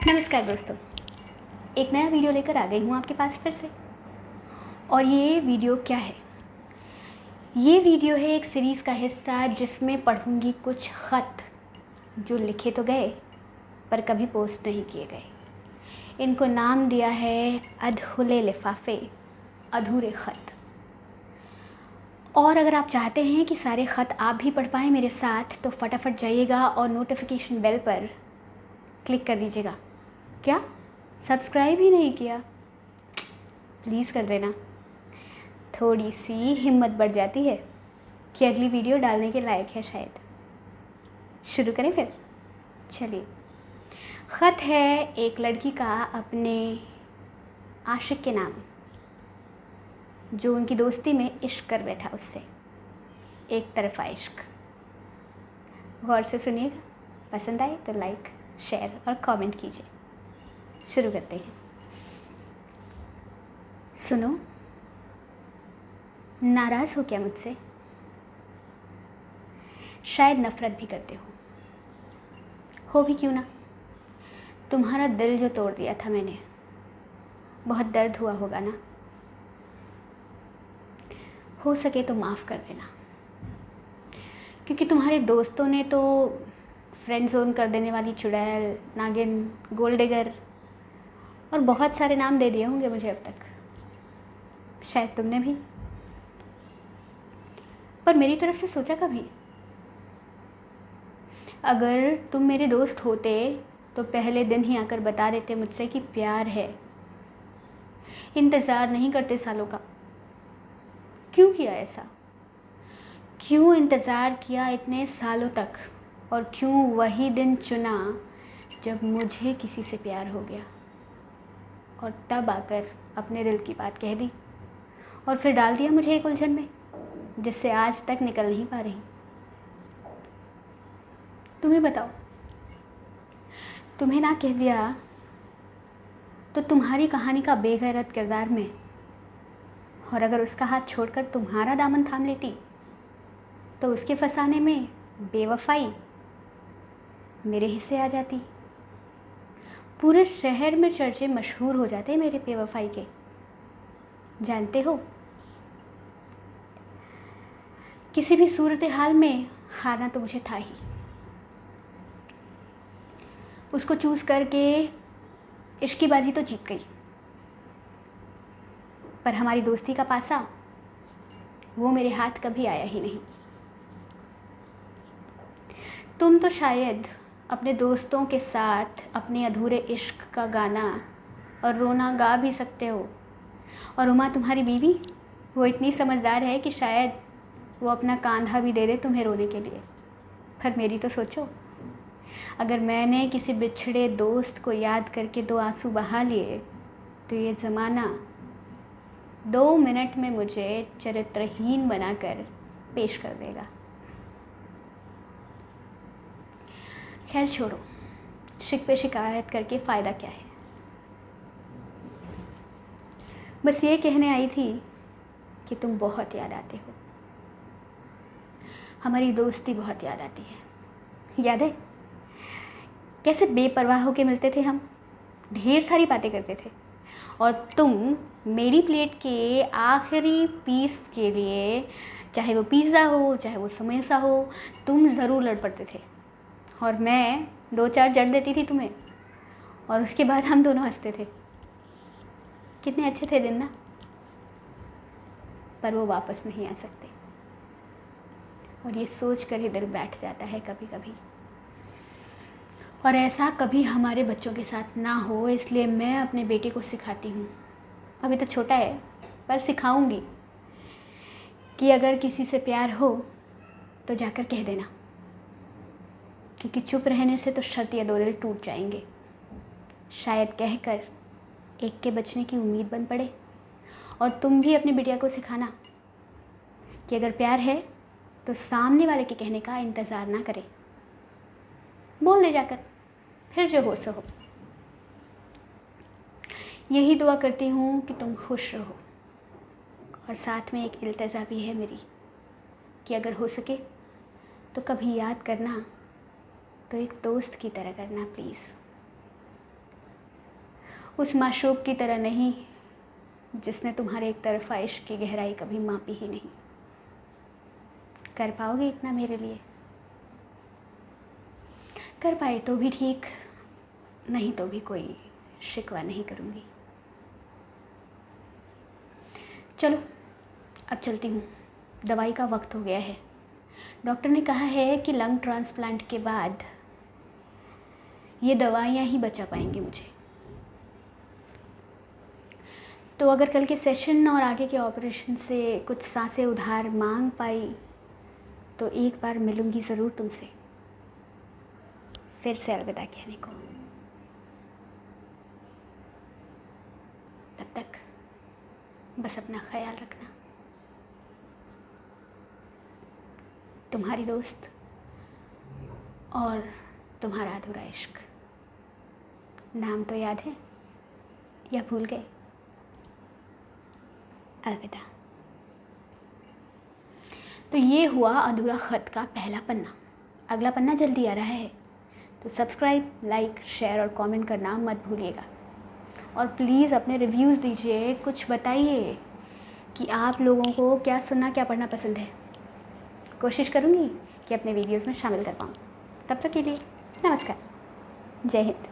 नमस्कार दोस्तों, एक नया वीडियो लेकर आ गई हूँ आपके पास फिर से। और ये वीडियो क्या है? ये वीडियो है एक सीरीज़ का हिस्सा जिसमें पढ़ूँगी कुछ ख़त जो लिखे तो गए पर कभी पोस्ट नहीं किए गए। इनको नाम दिया है अधखुले लिफाफे, अधूरे ख़त। और अगर आप चाहते हैं कि सारे ख़त आप भी पढ़ पाएँ मेरे साथ, तो फटाफट जाइएगा और नोटिफिकेशन बेल पर क्लिक कर दीजिएगा। क्या सब्सक्राइब ही नहीं किया? प्लीज़ कर देना। थोड़ी सी हिम्मत बढ़ जाती है कि अगली वीडियो डालने के लायक है शायद। शुरू करें फिर? चलिए। ख़त है एक लड़की का अपने आशिक के नाम, जो उनकी दोस्ती में इश्क कर बैठा उससे, एक तरफ़ा इश्क। गौर से सुनिएगा, पसंद आए तो लाइक, शेयर और कमेंट कीजिए। शुरू करते हैं। सुनो, नाराज़ हो क्या मुझसे? शायद नफ़रत भी करते हो भी क्यों ना। तुम्हारा दिल जो तोड़ दिया था मैंने, बहुत दर्द हुआ होगा ना। हो सके तो माफ़ कर देना, क्योंकि तुम्हारे दोस्तों ने तो फ्रेंड जोन कर देने वाली चुड़ैल, नागिन, गोल्ड डिगर और बहुत सारे नाम दे दिए होंगे मुझे अब तक। शायद तुमने भी, पर मेरी तरफ से सोचा कभी? अगर तुम मेरे दोस्त होते तो पहले दिन ही आकर बता देते मुझसे कि प्यार है। इंतज़ार नहीं करते सालों का। क्यों किया ऐसा? क्यों इंतज़ार किया इतने सालों तक? और क्यों वही दिन चुना जब मुझे किसी से प्यार हो गया, और तब आकर अपने दिल की बात कह दी और फिर डाल दिया मुझे एक उलझन में जिससे आज तक निकल नहीं पा रही। तुम्हें बताओ, तुम्हें ना कह दिया तो तुम्हारी कहानी का बेगैरत किरदार में, और अगर उसका हाथ छोड़कर तुम्हारा दामन थाम लेती तो उसके फंसाने में बेवफाई मेरे हिस्से आ जाती। पूरे शहर में चर्चे मशहूर हो जाते मेरे बेवफाई के। जानते हो, किसी भी सूरत हाल में हारना तो मुझे था ही। उसको चूज़ करके इश्क की बाजी तो जीत गई, पर हमारी दोस्ती का पासा वो मेरे हाथ कभी आया ही नहीं। तुम तो शायद अपने दोस्तों के साथ अपने अधूरे इश्क का गाना और रोना गा भी सकते हो। और उमा तुम्हारी बीवी, वो इतनी समझदार है कि शायद वो अपना कांधा भी दे दे तुम्हें रोने के लिए। पर मेरी तो सोचो, अगर मैंने किसी बिछड़े दोस्त को याद करके 2 आंसू बहा लिए तो ये ज़माना 2 मिनट में मुझे चरित्रहीन बनाकर पेश कर देगा। खैर छोड़ो, शिकवे शिकायत करके फ़ायदा क्या है। बस ये कहने आई थी कि तुम बहुत याद आते हो। हमारी दोस्ती बहुत याद आती है। याद है कैसे बेपरवाह होके मिलते थे हम, ढेर सारी बातें करते थे, और तुम मेरी प्लेट के आखिरी पीस के लिए, चाहे वो पिज़्ज़ा हो चाहे वो समोसा हो, तुम ज़रूर लड़ पड़ते थे। और मैं 2-4 जड़ देती थी तुम्हें, और उसके बाद हम दोनों हंसते थे। कितने अच्छे थे दिन ना। पर वो वापस नहीं आ सकते, और ये सोच कर ही दिल बैठ जाता है कभी कभी। और ऐसा कभी हमारे बच्चों के साथ ना हो, इसलिए मैं अपने बेटे को सिखाती हूँ। अभी तो छोटा है, पर सिखाऊंगी कि अगर किसी से प्यार हो तो जाकर कह देना, क्योंकि चुप रहने से तो शर्त या 2 दिल टूट जाएंगे। शायद कहकर एक के बचने की उम्मीद बन पड़े। और तुम भी अपनी बिटिया को सिखाना कि अगर प्यार है तो सामने वाले के कहने का इंतज़ार ना करे, बोल दे जाकर, फिर जो हो सो हो। यही दुआ करती हूँ कि तुम खुश रहो, और साथ में एक इल्तिजा भी है मेरी कि अगर हो सके तो कभी याद करना तो एक दोस्त की तरह करना प्लीज़। उस माशूक की तरह नहीं जिसने तुम्हारे एक तरफा इश्क की गहराई कभी मापी ही नहीं। कर पाओगे इतना मेरे लिए? कर पाए तो भी ठीक, नहीं तो भी कोई शिकवा नहीं करूँगी। चलो अब चलती हूँ, दवाई का वक्त हो गया है। डॉक्टर ने कहा है कि लंग ट्रांसप्लांट के बाद ये दवाइयाँ ही बचा पाएंगी मुझे। तो अगर कल के सेशन और आगे के ऑपरेशन से कुछ सांसें उधार मांग पाई तो एक बार मिलूँगी ज़रूर तुमसे, फिर से अलविदा कहने को। तब तक बस अपना ख्याल रखना। तुम्हारी दोस्त और तुम्हारा अधूरा इश्क। नाम तो याद है या भूल गए? अलविदा। तो ये हुआ अधूरा ख़त का पहला पन्ना। अगला पन्ना जल्दी आ रहा है, तो सब्सक्राइब, लाइक, शेयर और कमेंट करना मत भूलिएगा। और प्लीज़ अपने रिव्यूज़ दीजिए, कुछ बताइए कि आप लोगों को क्या सुनना, क्या पढ़ना पसंद है। कोशिश करूँगी कि अपने वीडियोज़ में शामिल कर पाऊँ। तब तक के लिए नमस्कार, जय हिंद।